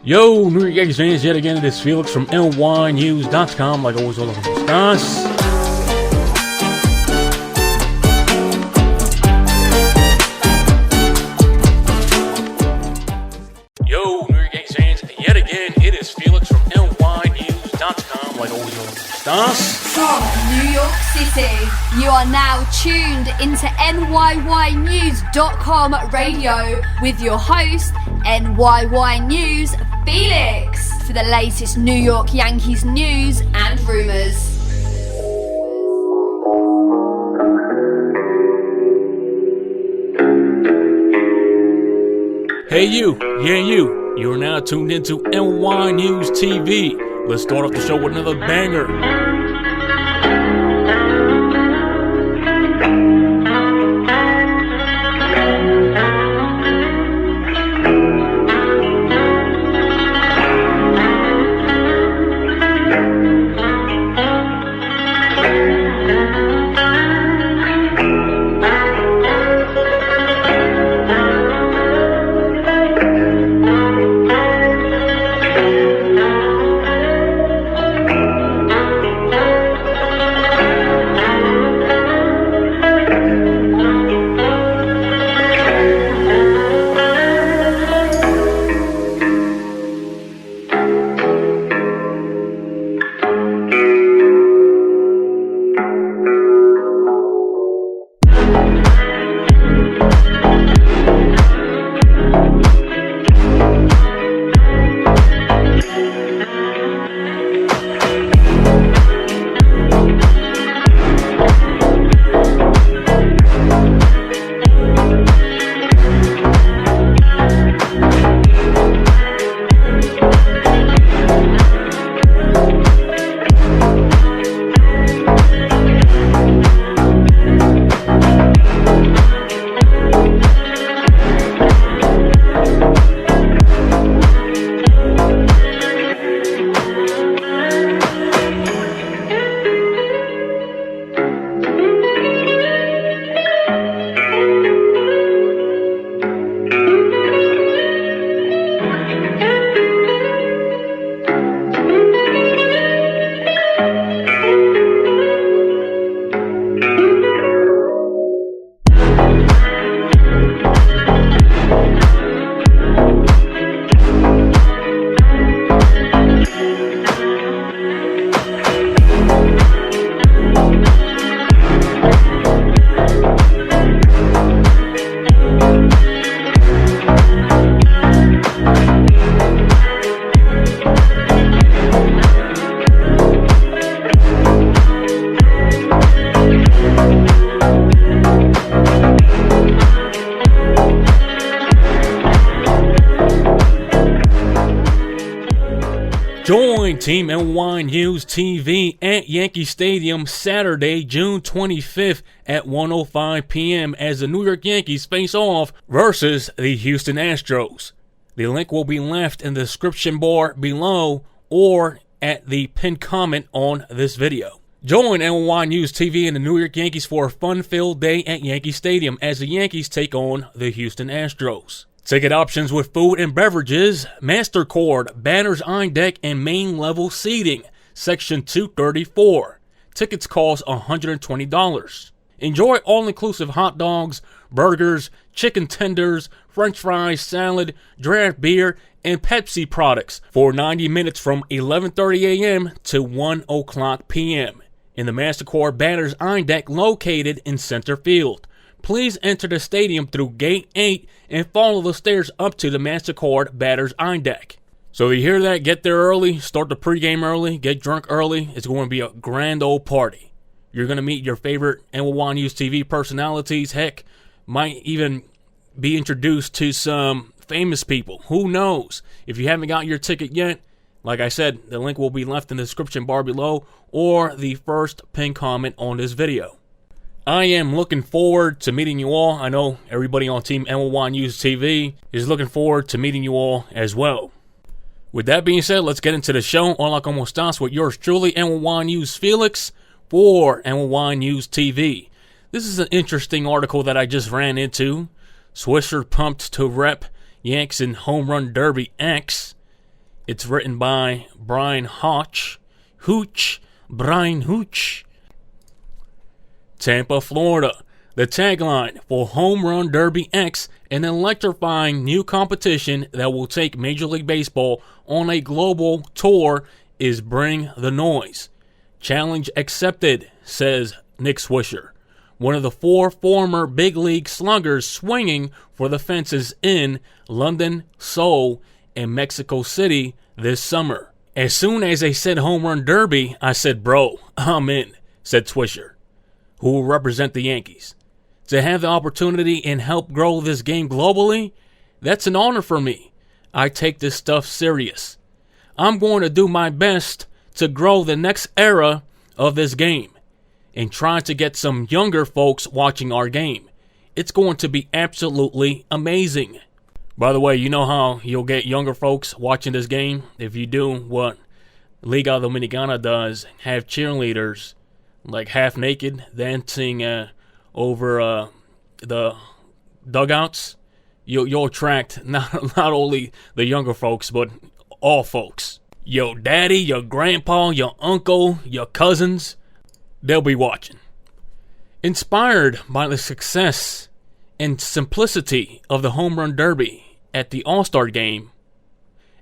Yo, New York Yankees fans, yet again it is Felix from NyynewsTV. Like always, hola, cómo estás. Yo, New York Yankees fans, yet again it is Felix from NyynewsTV. Like always, hola, cómo estás. From New York City, you are now tuned into NyynewsCom radio with your host, NYY News Felix, for the latest New York Yankees news and rumors. Hey you, you are now tuned into NyynewsTV. Let's start off the show with another banger. Join Team NyynewsTV at Yankee Stadium Saturday, June 25th at 1:05 p.m. as the New York Yankees face off versus the Houston Astros. The link will be left in the description bar below or at the pinned comment on this video. Join NyynewsTV and the New York Yankees for a fun-filled day at Yankee Stadium as the Yankees take on the Houston Astros. Ticket options with food and beverages, Mastercard, batter's eye deck, and main level seating, section 234. Tickets cost $120. Enjoy all-inclusive hot dogs, burgers, chicken tenders, french fries, salad, draft beer, and Pepsi products for 90 minutes from 11:30 a.m. to 1 o'clock p.m. in the Mastercard batter's eye deck located in Centerfield. Please enter the stadium through Gate 8 and follow the stairs up to the Mastercard batter's eye deck. So you hear that? Get there early, start the pregame early, get drunk early. It's going to be a grand old party. You're going to meet your favorite NyynewsTV personalities. Heck, might even be introduced to some famous people. Who knows? If you haven't got your ticket yet, like I said, the link will be left in the description bar below or the first pinned comment on this video. I am looking forward to meeting you all. I know everybody on Team NyynewsTV is looking forward to meeting you all as well. With that being said, let's get into the show. Hola, cómo estás with yours truly, NYY News Felix for NyynewsTV. This is an interesting article that I just ran into. Swisher pumped to rep Yanks in Home Run Derby X. It's written by Brian Brian Hooch. Tampa, Florida. The tagline for Home Run Derby X, an electrifying new competition that will take Major League Baseball on a global tour, is Bring the Noise. Challenge accepted, says Nick Swisher, one of the 4 former big league sluggers swinging for the fences in London, Seoul, and Mexico City this summer. As soon as they said Home Run Derby, I said, bro, I'm in, said Swisher, who will represent the Yankees. To have the opportunity and help grow this game globally, that's an honor for me. I take this stuff serious. I'm going to do my best to grow the next era of this game and try to get some younger folks watching our game. It's going to be absolutely amazing. By the way, you know how you'll get younger folks watching this game? If you do what Liga Dominicana does, have cheerleaders like half naked dancing over the dugouts, you'll attract not only the younger folks, but all folks. Your daddy, your grandpa, your uncle, your cousins, they'll be watching. Inspired by the success and simplicity of the Home Run Derby at the All-Star Game,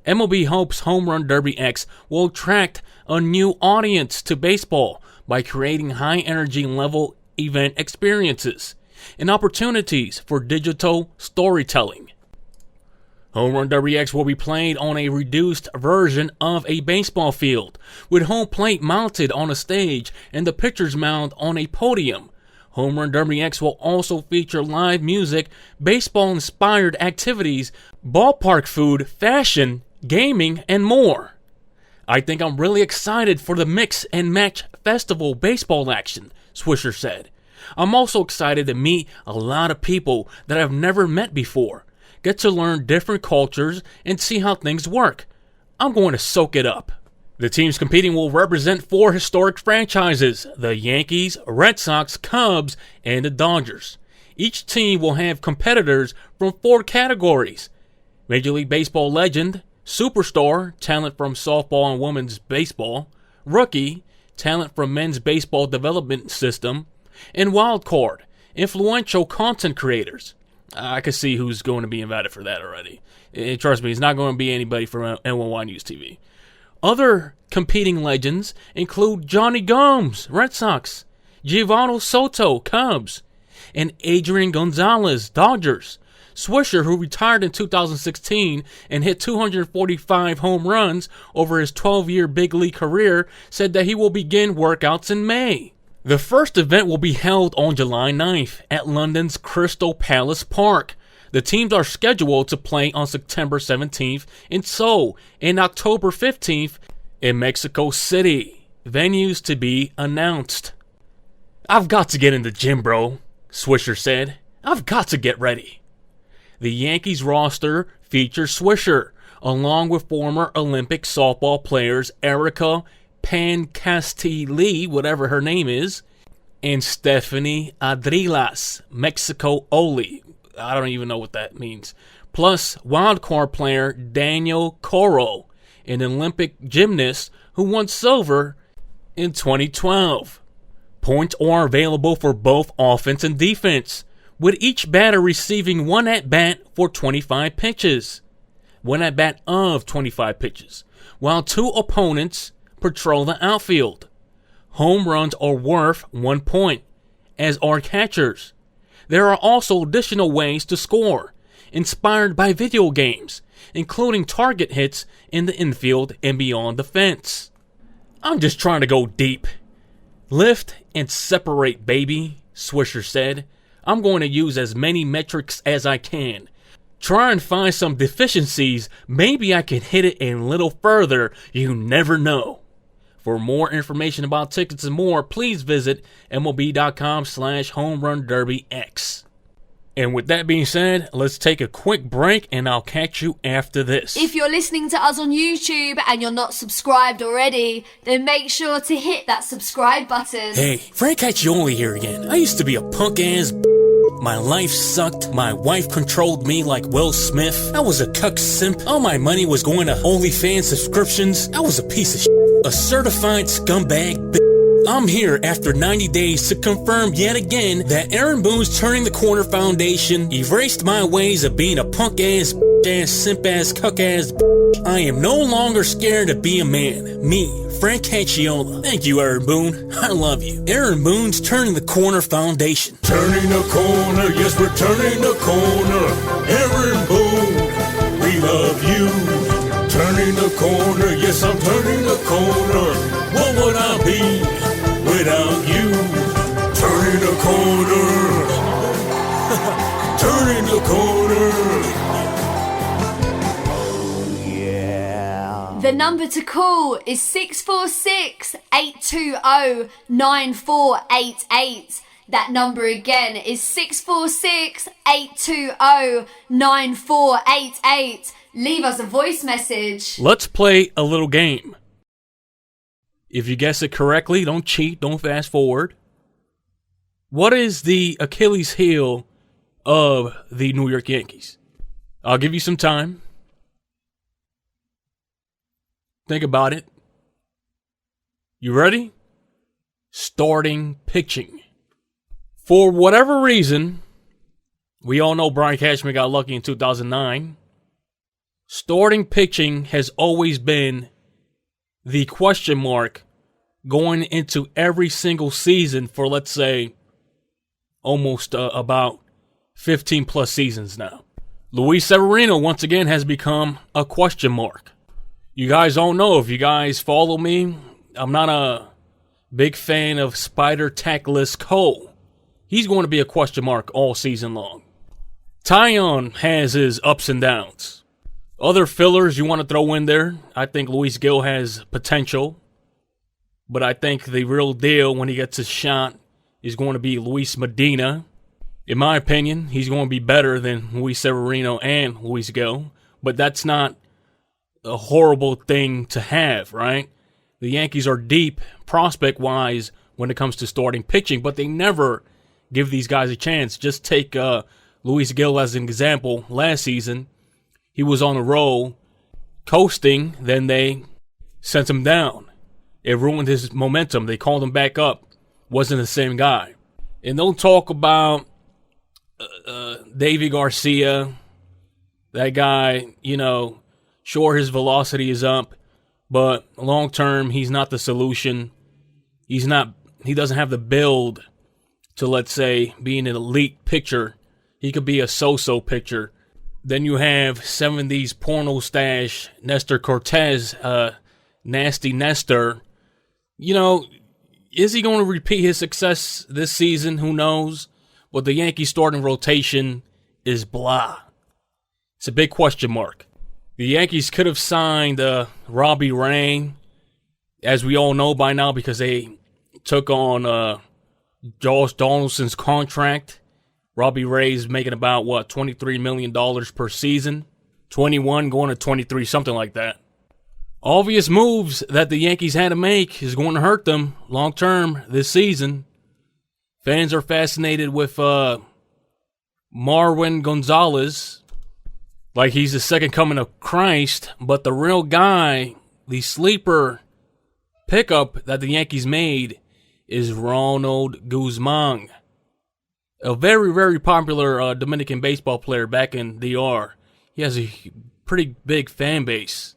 MLB hopes Home Run Derby X will attract a new audience to baseball by creating high-energy level event experiences and opportunities for digital storytelling. Home Run Derby X will be played on a reduced version of a baseball field, with home plate mounted on a stage and the pitcher's mound on a podium. Home Run Derby X will also feature live music, baseball-inspired activities, ballpark food, fashion, gaming, and more. I think I'm really excited for the Mix and Match Festival baseball action, Swisher said. I'm also excited to meet a lot of people that I've never met before, get to learn different cultures, and see how things work. I'm going to soak it up. The teams competing will represent 4 historic franchises: the Yankees, Red Sox, Cubs, and the Dodgers. Each team will have competitors from 4 categories: Major League Baseball legend, superstar, talent from softball and women's baseball, rookie, talent from men's baseball development system, and wild card, influential content creators. I can see who's going to be invited for that already. Trust me, it's not going to be anybody from NyynewsTV. Other competing legends include Johnny Gomes, Red Sox, Giovanni Soto, Cubs, and Adrian Gonzalez, Dodgers. Swisher, who retired in 2016 and hit 245 home runs over his 12-year big league career, said that he will begin workouts in May. The first event will be held on July 9th at London's Crystal Palace Park. The teams are scheduled to play on September 17th in Seoul and October 15th in Mexico City. Venues to be announced. I've got to get in the gym, bro, Swisher said. I've got to get ready. The Yankees roster features Swisher, along with former Olympic softball players Erica Pancastilli, whatever her name is, and Stephanie Adrilas, Mexico Oli. I don't even know what that means. Plus, wildcard player Daniel Coro, an Olympic gymnast who won silver in 2012. Points are available for both offense and defense, with each batter receiving 1 at-bat for 25 pitches. 1 at-bat of 25 pitches, while 2 opponents patrol the outfield. Home runs are worth 1 point, as are catchers. There are also additional ways to score, inspired by video games, including target hits in the infield and beyond the fence. I'm just trying to go deep. Lift and separate, baby, Swisher said. I'm going to use as many metrics as I can. Try and find some deficiencies. Maybe I can hit it a little further. You never know. For more information about tickets and more, please visit MLB.com/HomeRunDerbyX. And with that being said, let's take a quick break and I'll catch you after this. If you're listening to us on YouTube and you're not subscribed already, then make sure to hit that subscribe button. Hey, Frank Caccioli here again. I used to be a punk-ass My life sucked. My wife controlled me like Will Smith. I was a cuck simp. All my money was going to OnlyFans subscriptions. I was a piece of shit. A certified scumbag bitch. I'm here after 90 days to confirm yet again that Aaron Boone's Turning the Corner Foundation erased my ways of being a punk-ass, bitch-ass, simp-ass, cuck-ass bitch. I am no longer scared to be a man. Me, Frank Cacciola. Thank you, Aaron Boone. I love you. Aaron Boone's Turning the Corner Foundation. Turning the corner, yes, we're turning the corner. Aaron Boone, we love you. Turning the corner, yes, I'm turning the corner. What would I be without you? Turning the corner. Turning the corner. The number to call is 646-820-9488. That number again is 646-820-9488. Leave us a voice message. Let's play a little game. If you guess it correctly, don't cheat, don't fast forward. What is the Achilles heel of the New York Yankees? I'll give you some time. Think about it. You ready? Starting pitching. For whatever reason, we all know Brian Cashman got lucky in 2009. Starting pitching has always been the question mark going into every single season for, let's say, almost about 15 plus seasons now. Luis Severino, once again, has become a question mark. You guys don't know. If you guys follow me, I'm not a big fan of Spider Tackless Cole. He's going to be a question mark all season long. Taillon has his ups and downs. Other fillers you want to throw in there, I think Luis Gil has potential. But I think the real deal when he gets his shot is going to be Luis Medina. In my opinion, he's going to be better than Luis Severino and Luis Gil. But that's not a horrible thing to have, right? The Yankees are deep prospect-wise when it comes to starting pitching, but they never give these guys a chance. Just take Luis Gil as an example. Last season, he was on a roll, coasting, then they sent him down. It ruined his momentum. They called him back up. Wasn't the same guy. And don't talk about Davy Garcia. That guy, sure, his velocity is up, but long term, he's not the solution. He doesn't have the build to, let's say, be an elite pitcher. He could be a so-so pitcher. Then you have 70s porno stash Nestor Cortez, Nasty Nestor. Is he going to repeat his success this season? Who knows? But the Yankees starting rotation is blah. It's a big question mark. The Yankees could have signed Robbie Ray, as we all know by now, because they took on Josh Donaldson's contract. Robbie Ray's making about, $23 million per season? 21 going to 23, something like that. Obvious moves that the Yankees had to make is going to hurt them long term this season. Fans are fascinated with Marwin Gonzalez, like he's the second coming of Christ, but the real guy, the sleeper pickup that the Yankees made is Ronald Guzman, a very, very popular Dominican baseball player back in DR. He has a pretty big fan base.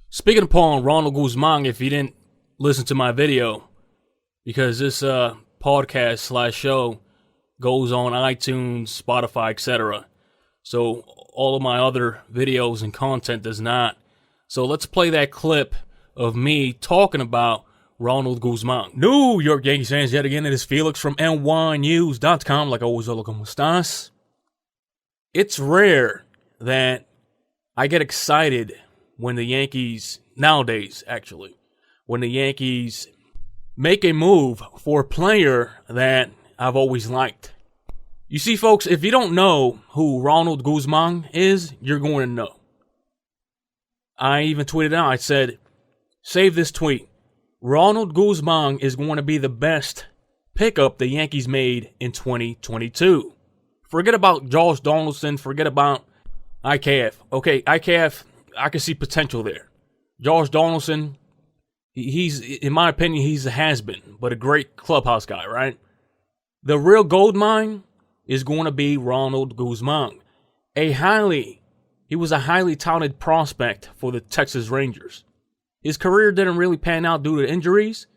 Speaking upon Ronald Guzman, if you didn't listen to my video, because this podcast / show goes on iTunes, Spotify, etc. So all of my other videos and content does not. So let's play that clip of me talking about Ronald Guzman. New York Yankees fans, yet again, it is Felix from NyynewsTV.com. Like always, Hola, cómo estás? It's rare that I get excited when the Yankees, nowadays actually, when the Yankees make a move for a player that I've always liked. You see, folks, if you don't know who Ronald Guzman is, you're going to know. I even tweeted out, I said, save this tweet. Ronald Guzman is going to be the best pickup the Yankees made in 2022. Forget about Josh Donaldson. Forget about IKF. Okay, IKF, I can see potential there. Josh Donaldson, he's, in my opinion, he's a has-been, but a great clubhouse guy, right? The real gold mine is going to be Ronald Guzman. He was a highly touted prospect for the Texas Rangers. His career didn't really pan out due to injuries,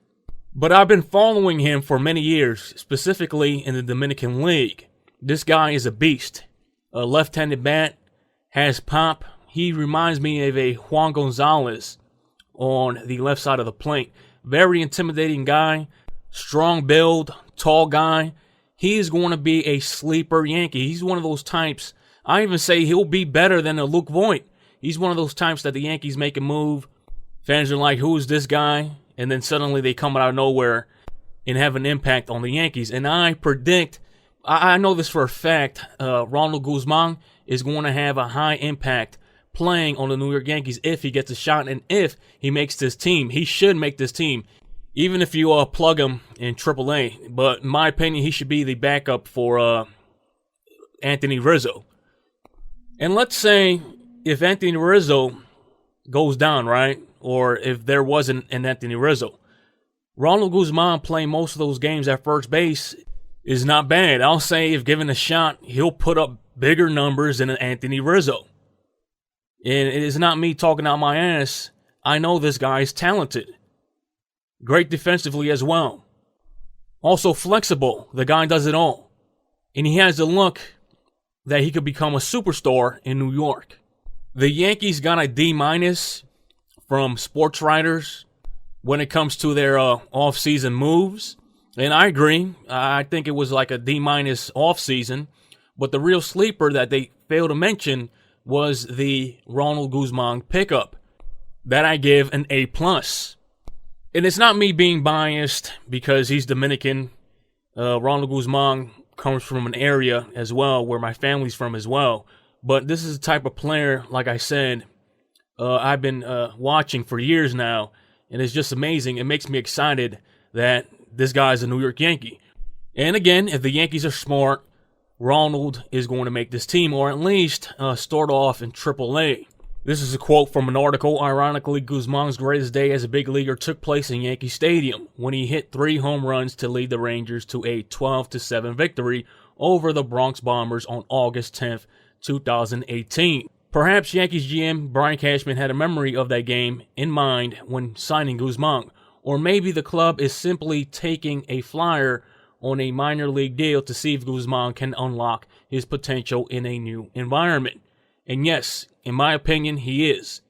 but I've been following him for many years, specifically in the Dominican League. This guy is a beast. A left-handed bat, has pop. He reminds me of a Juan Gonzalez on the left side of the plate. Very intimidating guy, strong build, tall guy. He is going to be a sleeper Yankee. He's one of those types, I even say he'll be better than a Luke Voigt. He's one of those types that the Yankees make a move. Fans are like, who is this guy? And then suddenly they come out of nowhere and have an impact on the Yankees. And I predict, I know this for a fact, Ronald Guzman is going to have a high impact playing on the New York Yankees if he gets a shot and if he makes this team. He should make this team, even if you plug him in AAA. But in my opinion, he should be the backup for Anthony Rizzo. And let's say if Anthony Rizzo goes down, right? Or if there wasn't an Anthony Rizzo, Ronald Guzman playing most of those games at first base is not bad. I'll say if given a shot, he'll put up bigger numbers than Anthony Rizzo. And it is not me talking out my ass. I know this guy is talented. Great defensively as well. Also flexible. The guy does it all. And he has the look that he could become a superstar in New York. The Yankees got a D- from sports writers when it comes to their off-season moves. And I agree. I think it was like a D- off-season. But the real sleeper that they failed to mention was the Ronald Guzman pickup. That I give an A+. And it's not me being biased because he's Dominican. Ronald Guzman comes from an area as well where my family's from as well. But this is the type of player, like I said, I've been watching for years now. And it's just amazing. It makes me excited that this guy's a New York Yankee. And again, if the Yankees are smart, Ronald is going to make this team, or at least start off in AAA. This is a quote from an article. Ironically, Guzman's greatest day as a big leaguer took place in Yankee Stadium when he hit 3 home runs to lead the Rangers to a 12-7 victory over the Bronx Bombers on August 10th, 2018. Perhaps Yankees GM Brian Cashman had a memory of that game in mind when signing Guzman, or maybe the club is simply taking a flyer on a minor league deal to see if Guzman can unlock his potential in a new environment. And yes, in my opinion, he is.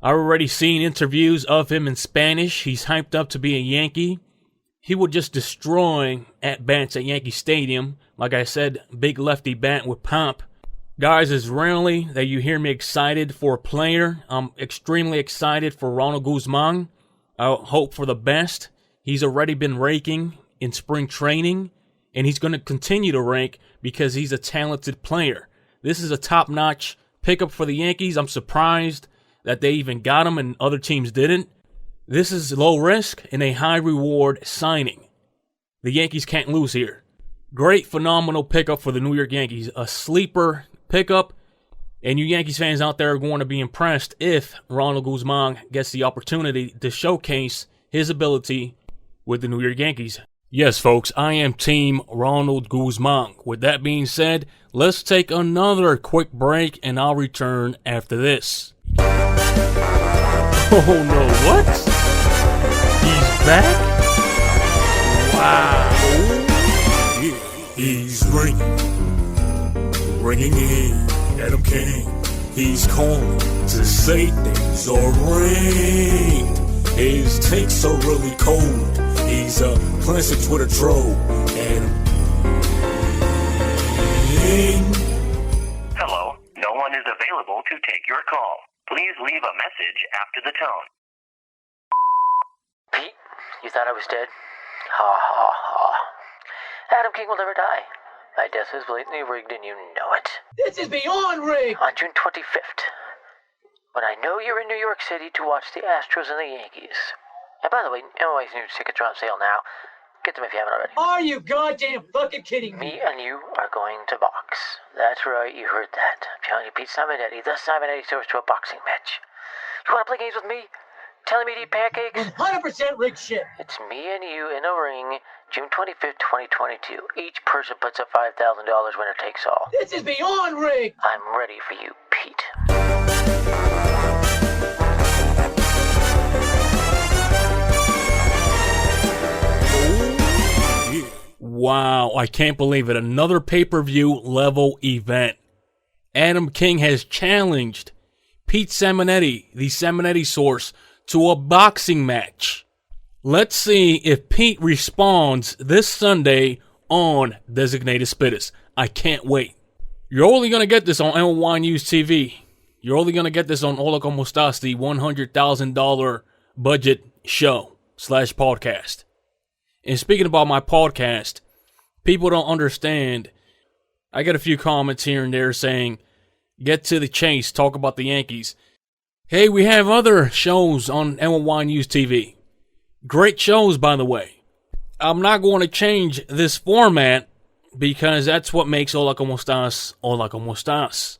I've already seen interviews of him in Spanish. He's hyped up to be a Yankee. He will just destroy at-bats at Yankee Stadium. Like I said, big lefty bat with pop. Guys, it's rarely that you hear me excited for a player. I'm extremely excited for Ronald Guzman. I hope for the best. He's already been raking in spring training, and he's going to continue to rank because he's a talented player. This is a top-notch pickup for the Yankees. I'm surprised that they even got him and other teams didn't. This is low risk and a high reward signing. The Yankees can't lose here. Great, phenomenal pickup for the New York Yankees. A sleeper pickup, and you Yankees fans out there are going to be impressed if Ronald Guzman gets the opportunity to showcase his ability with the New York Yankees. Yes, folks, I am Team Ronald Guzman. With that being said, let's take another quick break, and I'll return after this. Oh no, what? He's back? Wow. Yeah, he's ringing in Adam King. He's calling to say things are ranked. His takes are really cold. He's a classic Twitter troll. Adam King. Hello, no one is available to take your call. Please leave a message after the tone. Pete, you thought I was dead? Ha ha ha. Adam King will never die. My death is blatantly rigged and you know it. This is beyond rigged! On June 25th, when I know you're in New York City to watch the Astros and the Yankees. And by the way, NY's News tickets are on sale now. Get them if you haven't already. Are you goddamn fucking kidding me? Me and you are going to box. That's right, you heard that. I'm telling you, Pete Simonetti, the Simonetti source to a boxing match. You want to play games with me? Telling me to eat pancakes? 100% rigged shit. It's me and you in a ring, June 25th, 2022. Each person puts up $5,000, winner takes all. This is beyond rigged. I'm ready for you, Pete. Wow, I can't believe it. Another pay-per-view level event. Adam King has challenged Pete Simonetti, the Simonetti source, to a boxing match. Let's see if Pete responds this Sunday on Designated Spitters. I can't wait. You're only going to get this on NyynewsTV. You're only going to get this on Hola, cómo estás, the $100,000 budget show / podcast. And speaking about my podcast, people don't understand. I get a few comments here and there saying, get to the chase, talk about the Yankees. Hey, we have other shows on NyynewsTV. Great shows, by the way. I'm not going to change this format because that's what makes Hola, cómo estás, Hola, cómo estás.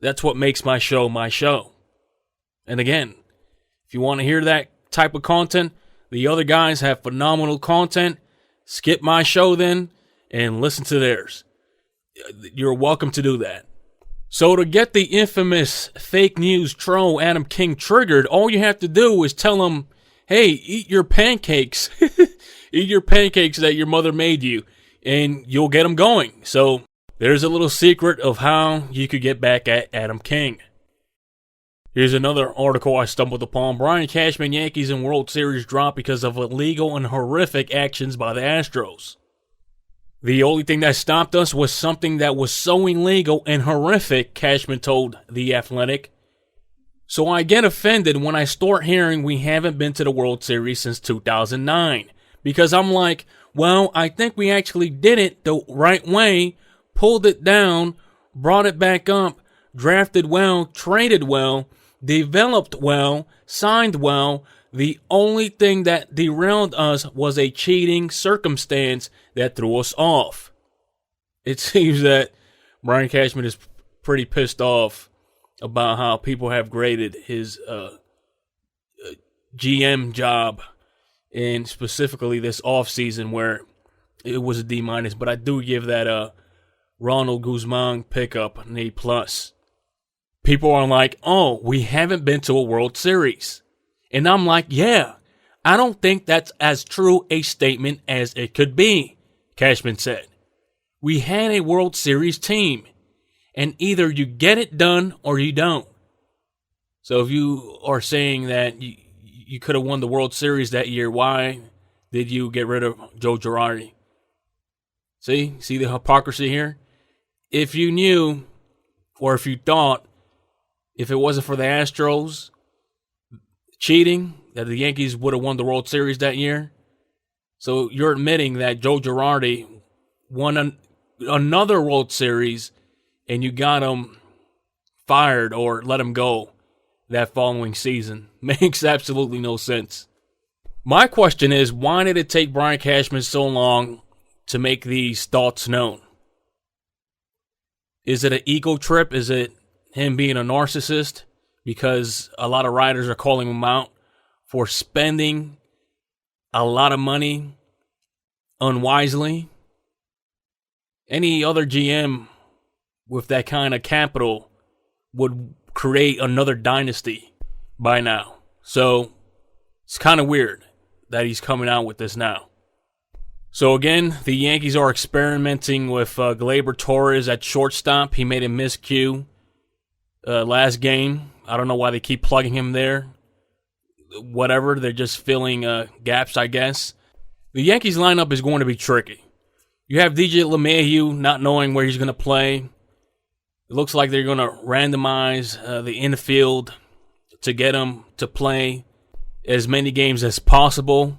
That's what makes my show my show. And again, if you want to hear that type of content, the other guys have phenomenal content. Skip my show then and listen to theirs. You're welcome to do that. So to get the infamous fake news troll Adam King triggered, all you have to do is tell him, hey, eat your pancakes. Eat your pancakes that your mother made you, and you'll get them going. So there's a little secret of how you could get back at Adam King. Here's another article I stumbled upon. Brian Cashman, Yankees in World Series drop because of illegal and horrific actions by the Astros. The only thing that stopped us was something that was so illegal and horrific, Cashman told The Athletic. So I get offended when I start hearing we haven't been to the World Series since 2009. Because I'm like, well, I think we actually did it the right way, pulled it down, brought it back up, drafted well, traded well, developed well, signed well. The only thing that derailed us was a cheating circumstance that threw us off. It seems that Brian Cashman is pretty pissed off about how people have graded his GM job, and specifically this offseason where it was a D-. But I do give that Ronald Guzman pickup an A+. People are like, oh, we haven't been to a World Series. And I'm like, yeah, I don't think that's as true a statement as it could be, Cashman said. We had a World Series team, and either you get it done or you don't. So if you are saying that you could have won the World Series that year, why did you get rid of Joe Girardi? See the hypocrisy here? If you knew, or if you thought, if it wasn't for the Astros cheating, that the Yankees would have won the World Series that year. So you're admitting that Joe Girardi won another World Series and you got him fired or let him go that following season. Makes absolutely no sense. My question is, why did it take Brian Cashman so long to make these thoughts known? Is it an ego trip? Is it him being a narcissist? Because a lot of writers are calling him out for spending a lot of money unwisely. Any other GM with that kind of capital would create another dynasty by now. So it's kind of weird that he's coming out with this now. So again, the Yankees are experimenting with Gleyber Torres at shortstop. He made a miscue last game. I don't know why they keep plugging him there. Whatever, they're just filling gaps, I guess. The Yankees lineup is going to be tricky. You have DJ LeMahieu not knowing where he's going to play. It looks like they're going to randomize the infield to get him to play as many games as possible.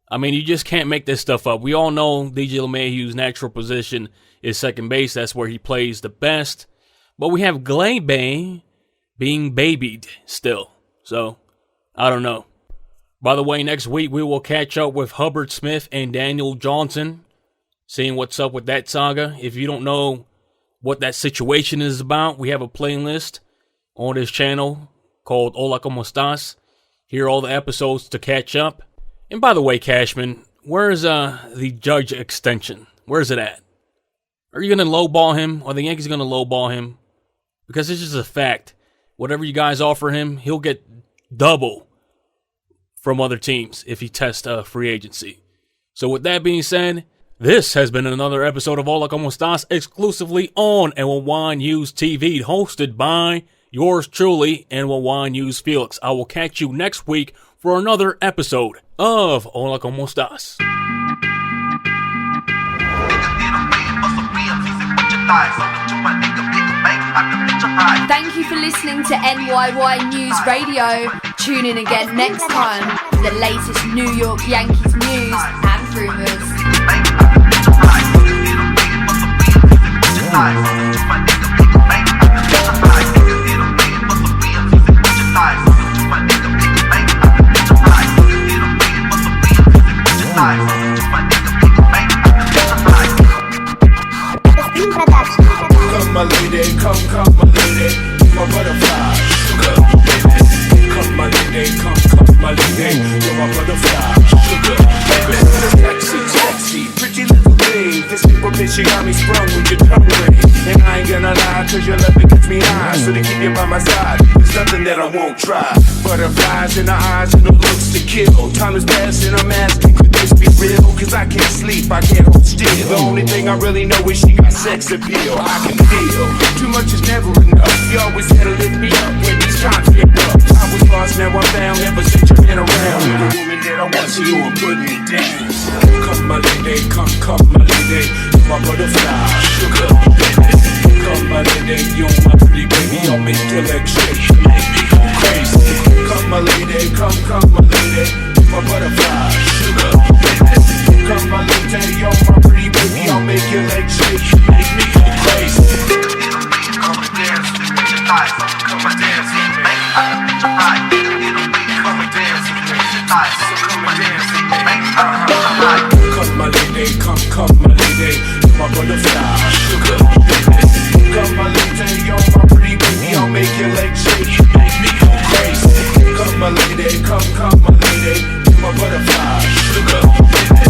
I mean, you just can't make this stuff up. We all know DJ LeMahieu's natural position is second base. That's where he plays the best. But we have Gleyber being babied still. So, I don't know. By the way, next week we will catch up with Hubbard Smith and Daniel Johnson, seeing what's up with that saga. If you don't know what that situation is about, we have a playlist on this channel called Hola, cómo estás. Hear all the episodes to catch up. And by the way, Cashman, where's the Judge extension? Where's it at? Are you going to lowball him? Are the Yankees going to lowball him? Because it's just a fact. Whatever you guys offer him, he'll get double from other teams if he tests free agency. So with that being said, this has been another episode of Hola, cómo estás, exclusively on NyynewsTV, hosted by yours truly, News Felix. I will catch you next week for another episode of Hola, cómo estás. Thank you for listening to NYY News Radio. Tune in again next time for the latest New York Yankees news and rumors. Come my lady, come my lady, my butterfly, sugar, baby. Come my lady, come my lady, you're my butterfly, sugar, baby. Sexy, pretty little thing. This bitch, you got me sprung with your tongue ring. And I ain't gonna lie, cause your love it gets me high. So to keep you by my side, there's nothing that I won't try. Butterflies in the eyes and the looks to kill. Time is passing, I'm asking, could this be real? Cause I can't sleep, I can't hold still. The only thing I really know is she got sex appeal. I can feel, too much is never enough. You always had to lift me up when these times get rough. I was lost, now I'm found, ever since you've been around. You're the woman that I want, so you will put me down. Come my lady, come my lady, you're my butterfly, sugar, baby. Come my lady, you're my pretty baby, I'll make your legs shake, make me go crazy. Come my lady, come my lady, you're my butterfly, sugar, baby. Come my lady, you're my pretty baby, I'll make your legs shake, make me go crazy. Come and dance, come and dance, make me come and dance, come and dance, come my lady, come my lady, you're my butterfly, sugar, baby. Come my lady, you're my pretty baby, I'll make your legs shake, make me go crazy. Come my lady, come my lady, you're my butterfly, sugar, baby.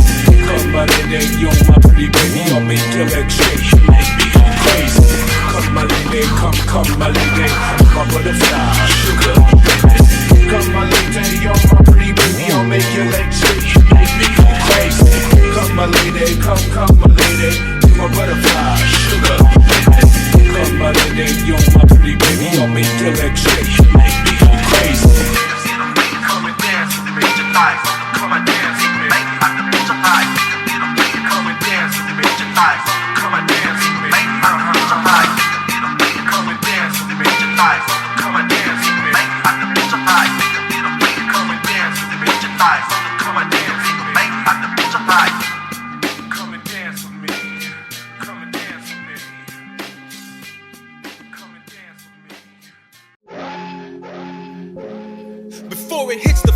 Come my lady, you're my pretty baby, I'll make your legs shake, make me go crazy. Come my lady, come my lady, you're my butterfly, sugar, baby. Come my lady, you're my pretty baby, I'll make your legs shake, make me go crazy. Come my lady, come my lady, you're my butterfly, sugar, baby. Come my lady, you're my pretty baby, I'll make your legs shake, make me go crazy. Come and dance with me tonight, come and dance with me, come and dance with me tonight, come and dance with me, come and dance with me tonight, come and dance with me, come and dance with me tonight, come and dance with me tonight, come and dance with me, come and dance with me, come and dance with me, come and dance with me. Before it hits the